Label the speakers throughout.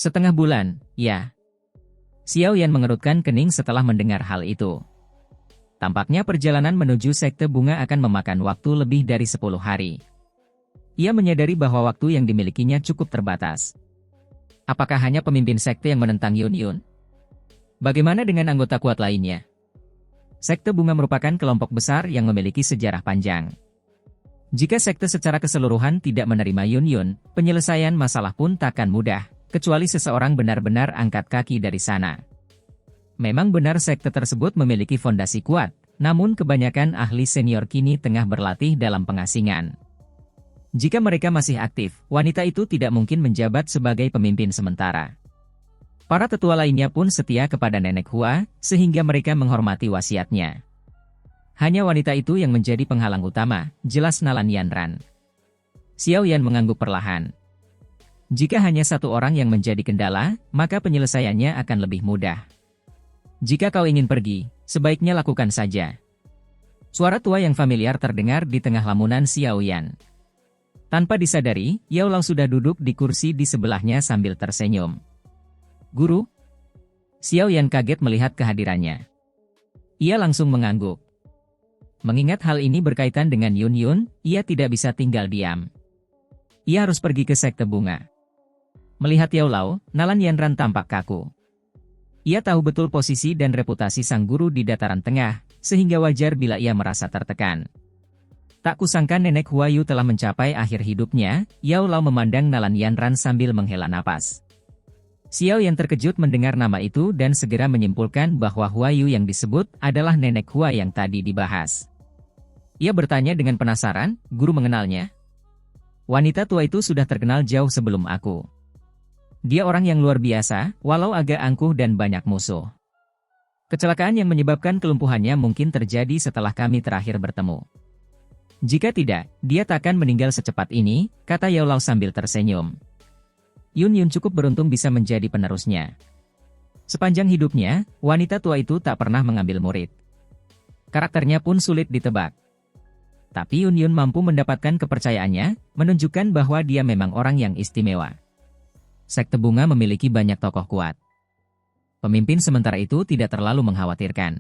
Speaker 1: Setengah bulan, ya. Xiao Yan mengerutkan kening setelah mendengar hal itu. Tampaknya perjalanan menuju sekte bunga akan memakan waktu lebih dari 10 hari. Ia menyadari bahwa waktu yang dimilikinya cukup terbatas. Apakah hanya pemimpin sekte yang menentang Yun Yun? Bagaimana dengan anggota kuat lainnya? Sekte bunga merupakan kelompok besar yang memiliki sejarah panjang. Jika sekte secara keseluruhan tidak menerima Yun Yun, penyelesaian masalah pun takkan mudah, kecuali seseorang benar-benar angkat kaki dari sana. Memang benar sekte tersebut memiliki fondasi kuat, namun kebanyakan ahli senior kini tengah berlatih dalam pengasingan. Jika mereka masih aktif, wanita itu tidak mungkin menjabat sebagai pemimpin sementara. Para tetua lainnya pun setia kepada Nenek Hua, sehingga mereka menghormati wasiatnya. Hanya wanita itu yang menjadi penghalang utama, jelas Nalan Yanran. Xiao Yan mengangguk perlahan. Jika hanya satu orang yang menjadi kendala, maka penyelesaiannya akan lebih mudah. Jika kau ingin pergi, sebaiknya lakukan saja. Suara tua yang familiar terdengar di tengah lamunan Xiao Yan. Tanpa disadari, Yao Lao sudah duduk di kursi di sebelahnya sambil tersenyum. Guru? Xiao Yan kaget melihat kehadirannya. Ia langsung mengangguk. Mengingat hal ini berkaitan dengan Yun Yun, ia tidak bisa tinggal diam. Ia harus pergi ke sekte bunga. Melihat Yao Lao, Nalan Yanran tampak kaku. Ia tahu betul posisi dan reputasi sang guru di dataran tengah, sehingga wajar bila ia merasa tertekan. Tak kusangka Nenek Huayu telah mencapai akhir hidupnya. Yao Lao memandang Nalan Yanran sambil menghela napas. Xiao Yan terkejut mendengar nama itu dan segera menyimpulkan bahwa Huayu yang disebut adalah Nenek Hua yang tadi dibahas. Ia bertanya dengan penasaran, guru mengenalnya? Wanita tua itu sudah terkenal jauh sebelum aku. Dia orang yang luar biasa, walau agak angkuh dan banyak musuh. Kecelakaan yang menyebabkan kelumpuhannya mungkin terjadi setelah kami terakhir bertemu. Jika tidak, dia takkan meninggal secepat ini, kata Yao Lao sambil tersenyum. Yun Yun cukup beruntung bisa menjadi penerusnya. Sepanjang hidupnya, wanita tua itu tak pernah mengambil murid. Karakternya pun sulit ditebak. Tapi Yun Yun mampu mendapatkan kepercayaannya, menunjukkan bahwa dia memang orang yang istimewa. Sekte bunga memiliki banyak tokoh kuat. Pemimpin sementara itu tidak terlalu mengkhawatirkan.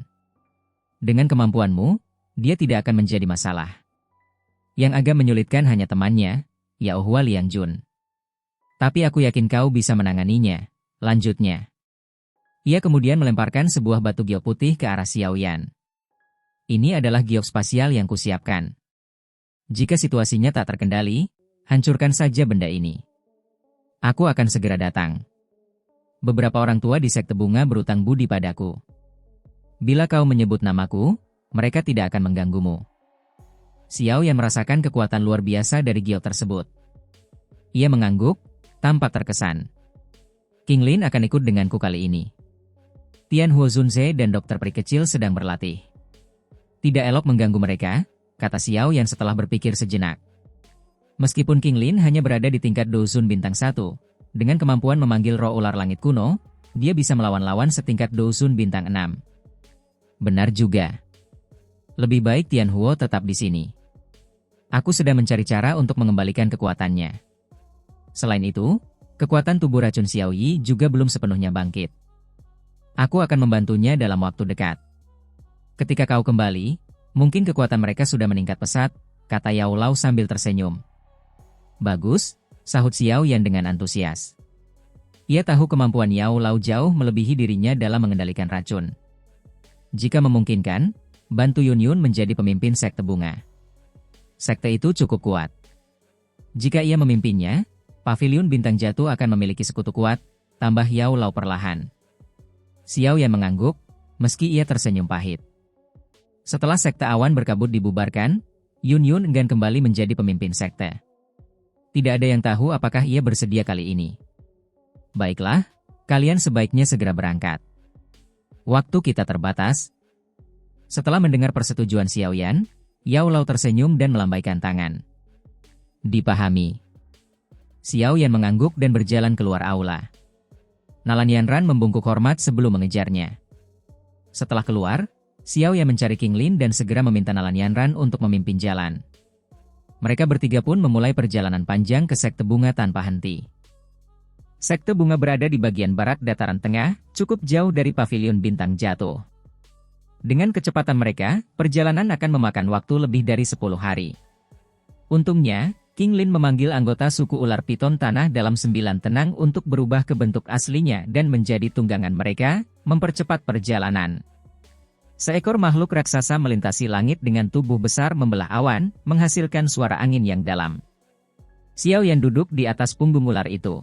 Speaker 1: Dengan kemampuanmu, dia tidak akan menjadi masalah. Yang agak menyulitkan hanya temannya, Yao Hua Liang Jun. Tapi aku yakin kau bisa menanganinya, lanjutnya. Ia kemudian melemparkan sebuah batu giok putih ke arah Xiao Yan. Ini adalah giok spasial yang kusiapkan. Jika situasinya tak terkendali, hancurkan saja benda ini. Aku akan segera datang. Beberapa orang tua di sekte bunga berutang budi padaku. Bila kau menyebut namaku, mereka tidak akan mengganggumu. Xiao Yan merasakan kekuatan luar biasa dari giok tersebut. Ia mengangguk, tampak terkesan. King Lin akan ikut denganku kali ini. Tian Huo Zunze dan dokter peri kecil sedang berlatih. Tidak elok mengganggu mereka, kata Xiao Yan setelah berpikir sejenak. Meskipun King Lin hanya berada di tingkat Dozun bintang 1, dengan kemampuan memanggil roh ular langit kuno, dia bisa melawan lawan setingkat Dozun bintang 6. Benar juga. Lebih baik Tian Huo tetap di sini. Aku sedang mencari cara untuk mengembalikan kekuatannya. Selain itu, kekuatan tubuh racun Xiao Yi juga belum sepenuhnya bangkit. Aku akan membantunya dalam waktu dekat. Ketika kau kembali, mungkin kekuatan mereka sudah meningkat pesat, kata Yao Lao sambil tersenyum. Bagus, sahut Xiao Yan dengan antusias. Ia tahu kemampuan Yao Lao jauh melebihi dirinya dalam mengendalikan racun. Jika memungkinkan, bantu Yun Yun menjadi pemimpin sekte bunga. Sekte itu cukup kuat. Jika ia memimpinnya, Paviliun Bintang Jatuh akan memiliki sekutu kuat, tambah Yao Lao perlahan. Xiao Yan mengangguk, meski ia tersenyum pahit. Setelah sekte awan berkabut dibubarkan, Yun Yun enggan kembali menjadi pemimpin sekte. Tidak ada yang tahu apakah ia bersedia kali ini. Baiklah, kalian sebaiknya segera berangkat. Waktu kita terbatas. Setelah mendengar persetujuan Xiao Yan, Yao Lao tersenyum dan melambaikan tangan. Dipahami. Xiao Yan mengangguk dan berjalan keluar aula. Nalan Yanran membungkuk hormat sebelum mengejarnya. Setelah keluar, Xiao Yan mencari King Lin dan segera meminta Nalan Yanran untuk memimpin jalan. Mereka bertiga pun memulai perjalanan panjang ke sekte bunga tanpa henti. Sekte bunga berada di bagian barat dataran tengah, cukup jauh dari pavilion bintang jatuh. Dengan kecepatan mereka, perjalanan akan memakan waktu lebih dari 10 hari. Untungnya, King Lin memanggil anggota suku ular piton tanah dalam 9 tenang untuk berubah ke bentuk aslinya dan menjadi tunggangan mereka, mempercepat perjalanan. Seekor makhluk raksasa melintasi langit dengan tubuh besar membelah awan, menghasilkan suara angin yang dalam. Xiao Yan duduk di atas punggung ular itu.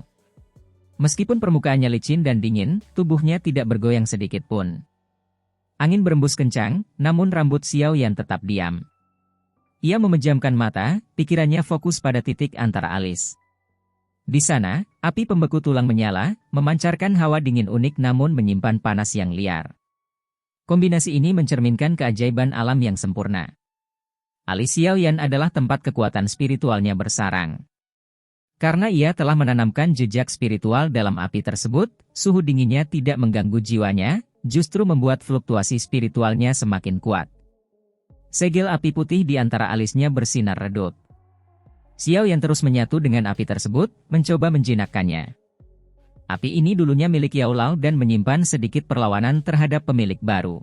Speaker 1: Meskipun permukaannya licin dan dingin, tubuhnya tidak bergoyang sedikit pun. Angin berembus kencang, namun rambut Xiao Yan tetap diam. Ia memejamkan mata, pikirannya fokus pada titik antara alis. Di sana, api pembeku tulang menyala, memancarkan hawa dingin unik namun menyimpan panas yang liar. Kombinasi ini mencerminkan keajaiban alam yang sempurna. Alis Xiao Yan adalah tempat kekuatan spiritualnya bersarang. Karena ia telah menanamkan jejak spiritual dalam api tersebut, suhu dinginnya tidak mengganggu jiwanya, justru membuat fluktuasi spiritualnya semakin kuat. Segel api putih di antara alisnya bersinar redup. Xiao Yan terus menyatu dengan api tersebut, mencoba menjinakkannya. Api ini dulunya milik Yao Lao dan menyimpan sedikit perlawanan terhadap pemilik baru.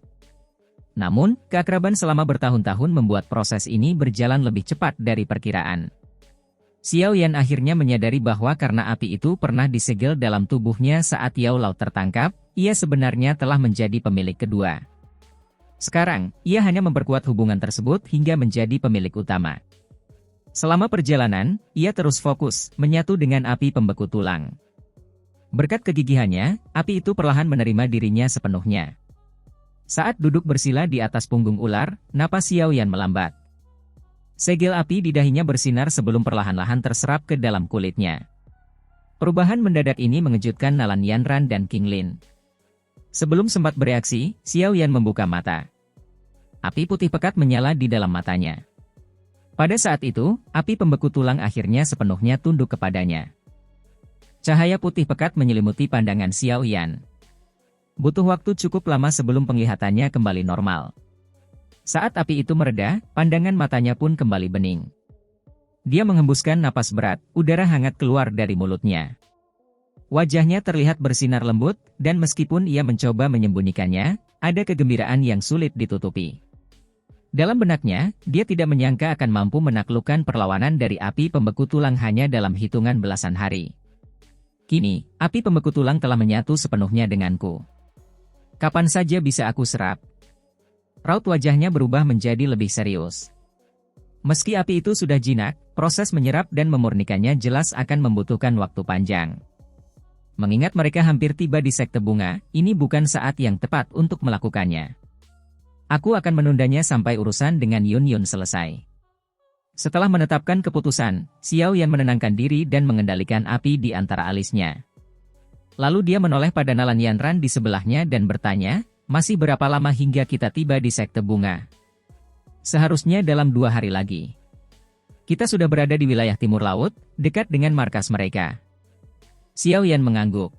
Speaker 1: Namun, keakraban selama bertahun-tahun membuat proses ini berjalan lebih cepat dari perkiraan. Xiao Yan akhirnya menyadari bahwa karena api itu pernah disegel dalam tubuhnya saat Yao Lao tertangkap, ia sebenarnya telah menjadi pemilik kedua. Sekarang, ia hanya memperkuat hubungan tersebut hingga menjadi pemilik utama. Selama perjalanan, ia terus fokus, menyatu dengan api pembeku tulang. Berkat kegigihannya, api itu perlahan menerima dirinya sepenuhnya. Saat duduk bersila di atas punggung ular, napas Xiao Yan melambat. Segel api di dahinya bersinar sebelum perlahan-lahan terserap ke dalam kulitnya. Perubahan mendadak ini mengejutkan Nalan Yanran dan King Lin. Sebelum sempat bereaksi, Xiao Yan membuka mata. Api putih pekat menyala di dalam matanya. Pada saat itu, api pembeku tulang akhirnya sepenuhnya tunduk kepadanya. Cahaya putih pekat menyelimuti pandangan Xiao Yan. Butuh waktu cukup lama sebelum penglihatannya kembali normal. Saat api itu mereda, pandangan matanya pun kembali bening. Dia menghembuskan napas berat, udara hangat keluar dari mulutnya. Wajahnya terlihat bersinar lembut, dan meskipun ia mencoba menyembunyikannya, ada kegembiraan yang sulit ditutupi. Dalam benaknya, dia tidak menyangka akan mampu menaklukkan perlawanan dari api pembeku tulang hanya dalam hitungan belasan hari. Kini, api pembeku tulang telah menyatu sepenuhnya denganku. Kapan saja bisa aku serap? Raut wajahnya berubah menjadi lebih serius. Meski api itu sudah jinak, proses menyerap dan memurnikannya jelas akan membutuhkan waktu panjang. Mengingat mereka hampir tiba di sekte bunga, ini bukan saat yang tepat untuk melakukannya. Aku akan menundanya sampai urusan dengan Yun Yun selesai. Setelah menetapkan keputusan, Xiao Yan menenangkan diri dan mengendalikan api di antara alisnya. Lalu dia menoleh pada Nalan Yanran di sebelahnya dan bertanya, masih berapa lama hingga kita tiba di sekte bunga? Seharusnya dalam 2 hari lagi. Kita sudah berada di wilayah timur laut, dekat dengan markas mereka. Xiao Yan mengangguk.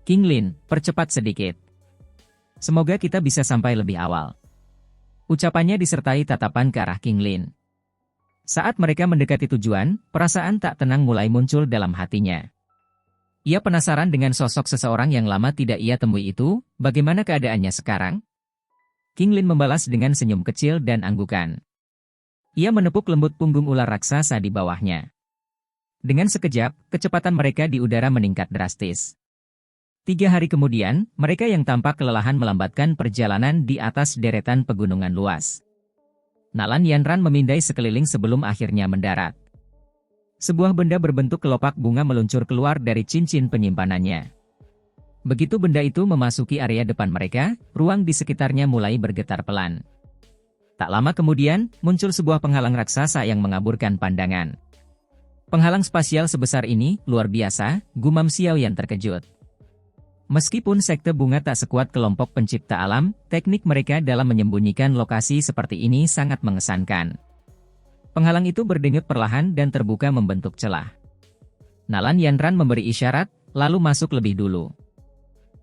Speaker 1: King Lin, percepat sedikit. Semoga kita bisa sampai lebih awal. Ucapannya disertai tatapan ke arah King Lin. Saat mereka mendekati tujuan, perasaan tak tenang mulai muncul dalam hatinya. Ia penasaran dengan sosok seseorang yang lama tidak ia temui itu, bagaimana keadaannya sekarang? King Lin membalas dengan senyum kecil dan anggukan. Ia menepuk lembut punggung ular raksasa di bawahnya. Dengan sekejap, kecepatan mereka di udara meningkat drastis. 3 hari kemudian, mereka yang tampak kelelahan melambatkan perjalanan di atas deretan pegunungan luas. Nalan Yanran memindai sekeliling sebelum akhirnya mendarat. Sebuah benda berbentuk kelopak bunga meluncur keluar dari cincin penyimpanannya. Begitu benda itu memasuki area depan mereka, ruang di sekitarnya mulai bergetar pelan. Tak lama kemudian, muncul sebuah penghalang raksasa yang mengaburkan pandangan. Penghalang spasial sebesar ini, luar biasa, gumam Xiao Yan terkejut. Meskipun sekte bunga tak sekuat kelompok pencipta alam, teknik mereka dalam menyembunyikan lokasi seperti ini sangat mengesankan. Penghalang itu berdenyut perlahan dan terbuka membentuk celah. Nalan Yanran memberi isyarat, lalu masuk lebih dulu.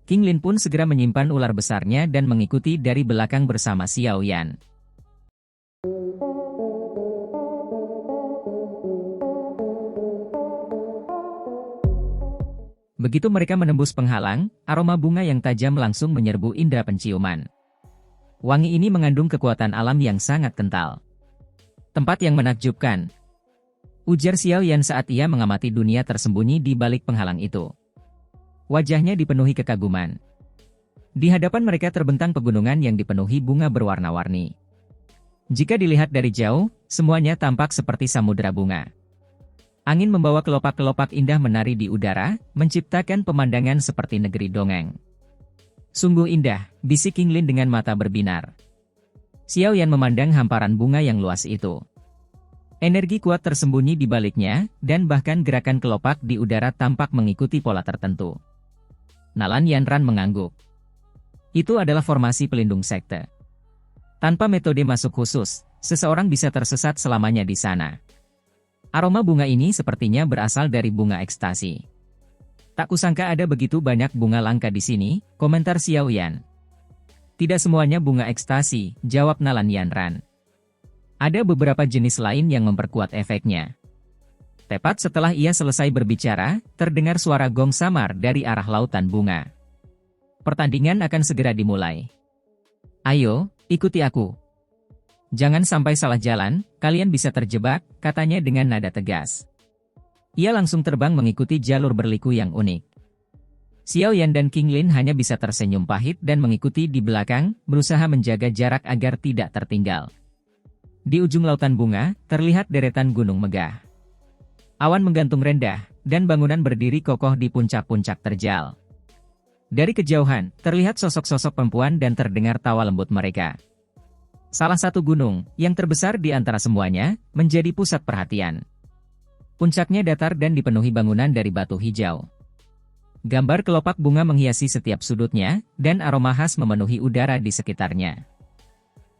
Speaker 1: King Lin pun segera menyimpan ular besarnya dan mengikuti dari belakang bersama Xiao Yan. Begitu mereka menembus penghalang, aroma bunga yang tajam langsung menyerbu indera penciuman. Wangi ini mengandung kekuatan alam yang sangat kental. Tempat yang menakjubkan, ujar Xiao Yan saat ia mengamati dunia tersembunyi di balik penghalang itu. Wajahnya dipenuhi kekaguman. Di hadapan mereka terbentang pegunungan yang dipenuhi bunga berwarna-warni. Jika dilihat dari jauh, semuanya tampak seperti samudera bunga. Angin membawa kelopak-kelopak indah menari di udara, menciptakan pemandangan seperti negeri dongeng. Sungguh indah, bisik King Lin dengan mata berbinar. Xiao Yan memandang hamparan bunga yang luas itu. Energi kuat tersembunyi di baliknya, dan bahkan gerakan kelopak di udara tampak mengikuti pola tertentu. Nalan Yanran mengangguk. Itu adalah formasi pelindung sekte. Tanpa metode masuk khusus, seseorang bisa tersesat selamanya di sana. Aroma bunga ini sepertinya berasal dari bunga ekstasi. Tak kusangka ada begitu banyak bunga langka di sini, komentar Xiao Yan. Tidak semuanya bunga ekstasi, jawab Nalan Yanran. Ada beberapa jenis lain yang memperkuat efeknya. Tepat setelah ia selesai berbicara, terdengar suara gong samar dari arah lautan bunga. Pertandingan akan segera dimulai. Ayo, ikuti aku. Jangan sampai salah jalan, kalian bisa terjebak, katanya dengan nada tegas. Ia langsung terbang mengikuti jalur berliku yang unik. Xiao Yan dan King Lin hanya bisa tersenyum pahit dan mengikuti di belakang, berusaha menjaga jarak agar tidak tertinggal. Di ujung lautan bunga, terlihat deretan gunung megah. Awan menggantung rendah, dan bangunan berdiri kokoh di puncak-puncak terjal. Dari kejauhan, terlihat sosok-sosok perempuan dan terdengar tawa lembut mereka. Salah satu gunung, yang terbesar di antara semuanya, menjadi pusat perhatian. Puncaknya datar dan dipenuhi bangunan dari batu hijau. Gambar kelopak bunga menghiasi setiap sudutnya, dan aroma khas memenuhi udara di sekitarnya.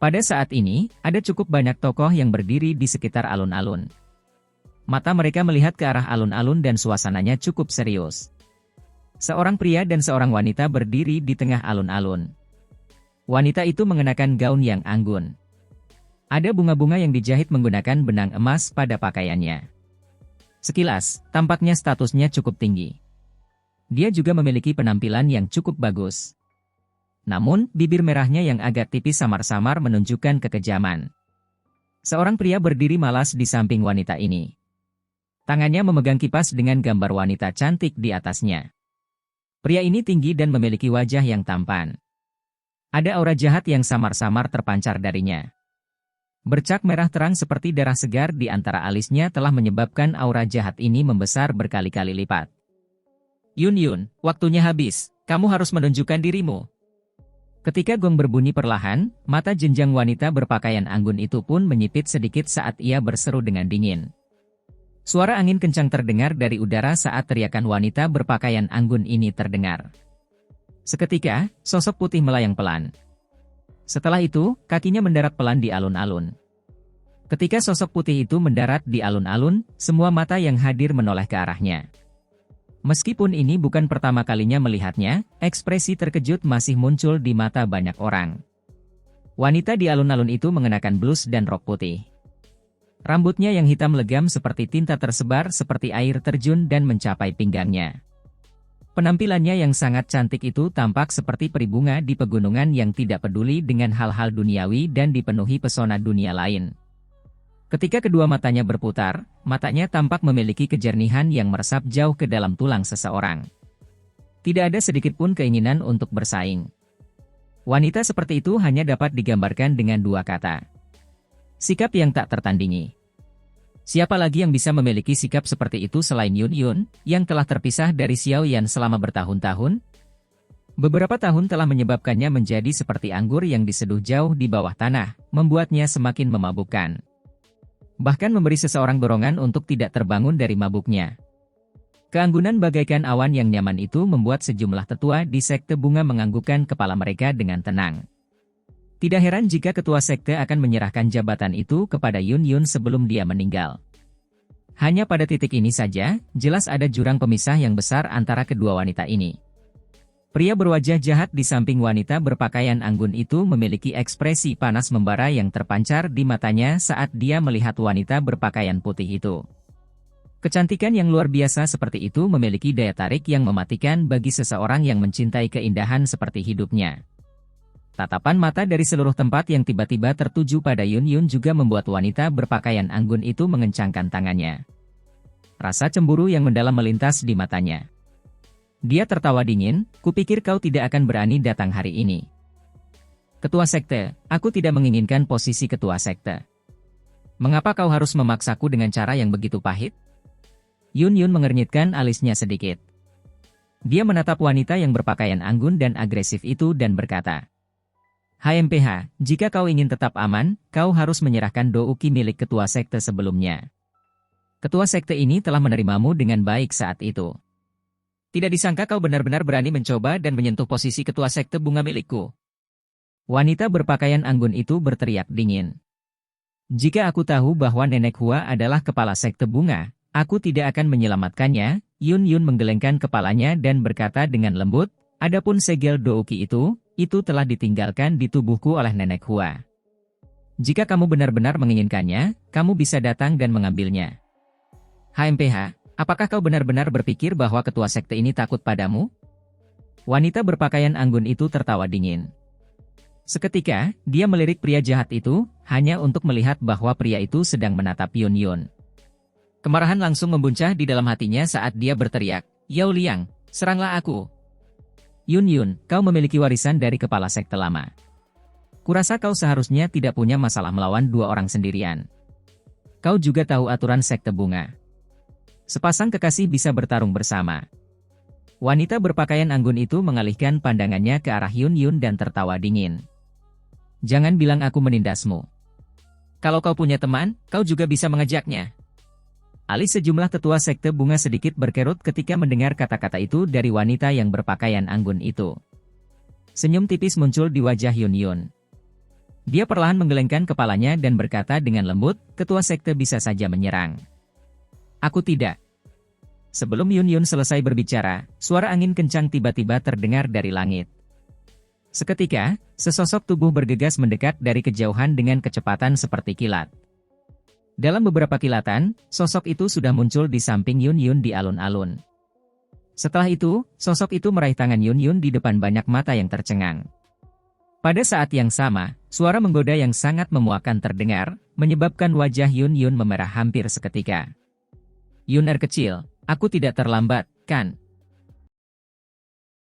Speaker 1: Pada saat ini, ada cukup banyak tokoh yang berdiri di sekitar alun-alun. Mata mereka melihat ke arah alun-alun dan suasananya cukup serius. Seorang pria dan seorang wanita berdiri di tengah alun-alun. Wanita itu mengenakan gaun yang anggun. Ada bunga-bunga yang dijahit menggunakan benang emas pada pakaiannya. Sekilas, tampaknya statusnya cukup tinggi. Dia juga memiliki penampilan yang cukup bagus. Namun, bibir merahnya yang agak tipis samar-samar menunjukkan kekejaman. Seorang pria berdiri malas di samping wanita ini. Tangannya memegang kipas dengan gambar wanita cantik di atasnya. Pria ini tinggi dan memiliki wajah yang tampan. Ada aura jahat yang samar-samar terpancar darinya. Bercak merah terang seperti darah segar di antara alisnya telah menyebabkan aura jahat ini membesar berkali-kali lipat. Yun, waktunya habis, kamu harus menunjukkan dirimu. Ketika gong berbunyi perlahan, mata jenjang wanita berpakaian anggun itu pun menyipit sedikit saat ia berseru dengan dingin. Suara angin kencang terdengar dari udara saat teriakan wanita berpakaian anggun ini terdengar. Seketika, sosok putih melayang pelan. Setelah itu, kakinya mendarat pelan di alun-alun. Ketika sosok putih itu mendarat di alun-alun, semua mata yang hadir menoleh ke arahnya. Meskipun ini bukan pertama kalinya melihatnya, ekspresi terkejut masih muncul di mata banyak orang. Wanita di alun-alun itu mengenakan blus dan rok putih. Rambutnya yang hitam legam seperti tinta tersebar seperti air terjun dan mencapai pinggangnya. Penampilannya yang sangat cantik itu tampak seperti peri bunga di pegunungan yang tidak peduli dengan hal-hal duniawi dan dipenuhi pesona dunia lain. Ketika kedua matanya berputar, matanya tampak memiliki kejernihan yang meresap jauh ke dalam tulang seseorang. Tidak ada sedikit pun keinginan untuk bersaing. Wanita seperti itu hanya dapat digambarkan dengan dua kata. Sikap yang tak tertandingi. Siapa lagi yang bisa memiliki sikap seperti itu selain Yun, yang telah terpisah dari Xiao Yan selama bertahun-tahun? Beberapa tahun telah menyebabkannya menjadi seperti anggur yang diseduh jauh di bawah tanah, membuatnya semakin memabukkan. Bahkan memberi seseorang dorongan untuk tidak terbangun dari mabuknya. Keanggunan bagaikan awan yang nyaman itu membuat sejumlah tetua di sekte bunga menganggukkan kepala mereka dengan tenang. Tidak heran jika ketua sekte akan menyerahkan jabatan itu kepada Yun sebelum dia meninggal. Hanya pada titik ini saja, jelas ada jurang pemisah yang besar antara kedua wanita ini. Pria berwajah jahat di samping wanita berpakaian anggun itu memiliki ekspresi panas membara yang terpancar di matanya saat dia melihat wanita berpakaian putih itu. Kecantikan yang luar biasa seperti itu memiliki daya tarik yang mematikan bagi seseorang yang mencintai keindahan seperti hidupnya. Tatapan mata dari seluruh tempat yang tiba-tiba tertuju pada Yun Yun juga membuat wanita berpakaian anggun itu mengencangkan tangannya. Rasa cemburu yang mendalam melintas di matanya. Dia tertawa dingin, kupikir kau tidak akan berani datang hari ini. Ketua sekte, aku tidak menginginkan posisi ketua sekte. Mengapa kau harus memaksaku dengan cara yang begitu pahit? Yun Yun mengernyitkan alisnya sedikit. Dia menatap wanita yang berpakaian anggun dan agresif itu dan berkata, HMPH, jika kau ingin tetap aman, kau harus menyerahkan douki milik ketua sekte sebelumnya. Ketua sekte ini telah menerimamu dengan baik saat itu. Tidak disangka kau benar-benar berani mencoba dan menyentuh posisi ketua sekte bunga milikku. Wanita berpakaian anggun itu berteriak dingin. Jika aku tahu bahwa Nenek Hua adalah kepala sekte bunga, aku tidak akan menyelamatkannya. Yun Yun menggelengkan kepalanya dan berkata dengan lembut, adapun segel douki itu telah ditinggalkan di tubuhku oleh Nenek Hua. Jika kamu benar-benar menginginkannya, kamu bisa datang dan mengambilnya. HMPH, apakah kau benar-benar berpikir bahwa ketua sekte ini takut padamu? Wanita berpakaian anggun itu tertawa dingin. Seketika, dia melirik pria jahat itu, hanya untuk melihat bahwa pria itu sedang menatap Yun Yun. Kemarahan langsung membuncah di dalam hatinya saat dia berteriak, Yao Liang, seranglah aku. Yun Yun, kau memiliki warisan dari kepala sekte lama. Kurasa kau seharusnya tidak punya masalah melawan dua orang sendirian. Kau juga tahu aturan sekte bunga. Sepasang kekasih bisa bertarung bersama. Wanita berpakaian anggun itu mengalihkan pandangannya ke arah Yun Yun dan tertawa dingin. Jangan bilang aku menindasmu. Kalau kau punya teman, kau juga bisa mengejaknya. Alis sejumlah tetua sekte bunga sedikit berkerut ketika mendengar kata-kata itu dari wanita yang berpakaian anggun itu. Senyum tipis muncul di wajah Yun Yun. Dia perlahan menggelengkan kepalanya dan berkata dengan lembut, ketua sekte bisa saja menyerang. Aku tidak. Sebelum Yun Yun selesai berbicara, suara angin kencang tiba-tiba terdengar dari langit. Seketika, sesosok tubuh bergegas mendekat dari kejauhan dengan kecepatan seperti kilat. Dalam beberapa kilatan, sosok itu sudah muncul di samping Yun Yun di alun-alun. Setelah itu, sosok itu meraih tangan Yun Yun di depan banyak mata yang tercengang. Pada saat yang sama, suara menggoda yang sangat memuakkan terdengar, menyebabkan wajah Yun Yun memerah hampir seketika. Yun kecil, aku tidak terlambat, kan?